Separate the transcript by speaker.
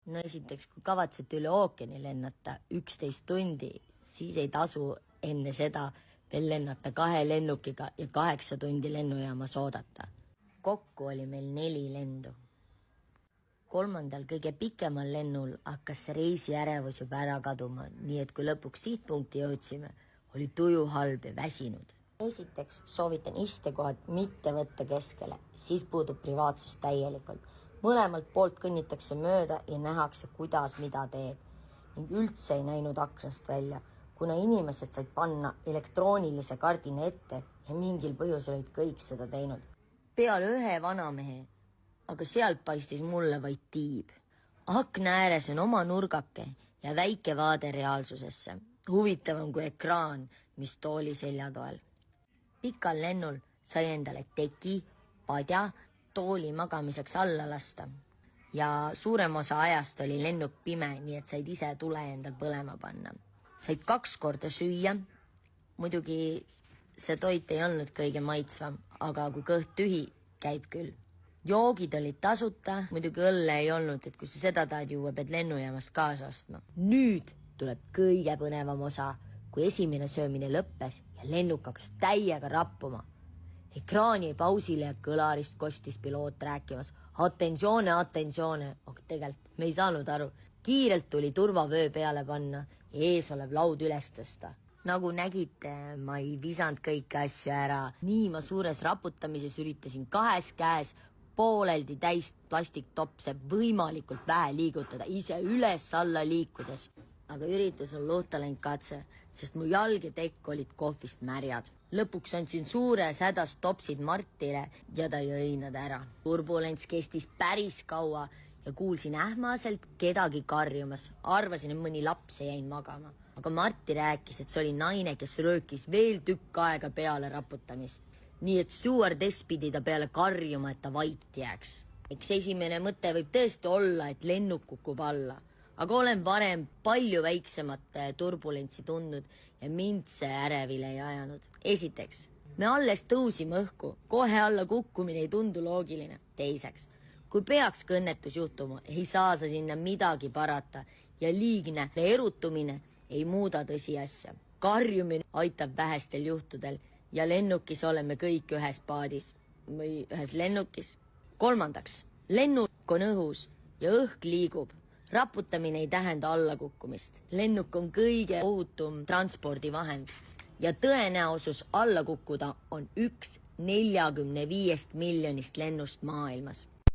Speaker 1: No esiteks, kui kavatsete üle ookeani lennata 11 tundi, siis ei tasu enne seda veel lennata 2 lennukiga ja 8 tundi lennujaamas oodata. Kokku oli meil 4 lendu. 3. kõige pikemal lennul hakkas see reisiärevus juba ära kaduma, nii et kui lõpuks sihtpunkti jõudsime, oli tuju halb ja väsinud. Esiteks soovitan istekohad mitte võtta keskele, siis puudub privaatsus täielikult. Mõlemalt poolt kõnnitakse mööda ja nähakse, kuidas mida teed. Ning üldse ei näinud aknast välja, kuna inimesed said panna elektroonilise kardina ette ja mingil põhjusel olid kõik seda teinud. Peale ühe vanamehe, aga sealt paistis mulle vaid tiib. Akna ääres on oma nurgake ja väike vaade reaalsusesse. Huvitavam kui ekraan, mis tooli seljatoel. Pikal lennul sai endale teki, padja, tooli magamiseks alla lasta ja suurem osa ajast oli lennuk pime, nii et said ise tule endal põlema panna. Said 2 korda süüa, muidugi see toit ei olnud kõige maitsvam, aga kui kõht tühi, käib küll. Joogid olid tasuta, muidugi õlle ei olnud, et kui sa seda tahad juua, pead lennujaamast kaasa ostma. Nüüd tuleb kõige põnevam osa, kui esimene söömine lõppes ja lennuk hakkas täiega rappuma. Ekraani pausile ja kõlarist kostis piloot rääkimas. Attenzione, aga tegelikult me ei saanud aru. Kiirelt tuli turvavöö peale panna ja ees olev laud üles tõsta. Nagu nägite, ma ei visanud kõiki asju ära. Nii ma suures raputamises üritasin 2 käes pooleldi täis plastiktopse võimalikult vähe liigutada, ise üles-alla liikudes. Aga üritus on luhta läinud katse, sest mu jalg ja tekk olid kohvist märjad. Lõpuks andsin suures hädas topsid Martile ja ta jõi nad ära. Turbulents kestis päris kaua ja kuulsin ähmaselt kedagi karjumas. Arvasin, et mõni laps ja jäin magama. Aga Marti rääkis, et see oli naine, kes röökis veel tükk aega peale raputamist. Nii et stjuardess pidi ta peale karjuma, et ta vait jääks. Eks esimene mõte võib tõesti olla, et lennuk kukub alla. Aga olen varem palju väiksemat turbulentsi tundnud ja mind see ärevile ei ajanud. Esiteks, me alles tõusime õhku, kohe alla kukkumine ei tundu loogiline. Teiseks, kui peaks õnnetus juhtuma, ei saa sa sinna midagi parata ja liigne erutumine ei muuda tõsiasja. Karjumine aitab vähestel juhtudel ja lennukis oleme kõik ühes paadis või ühes lennukis. 3. lennuk on õhus ja õhk liigub. Raputamine ei tähenda allakukkumist. Lennuk on kõige ohutum transpordivahend ja tõenäosus alla kukkuda on 1 45 miljonist lennust maailmas.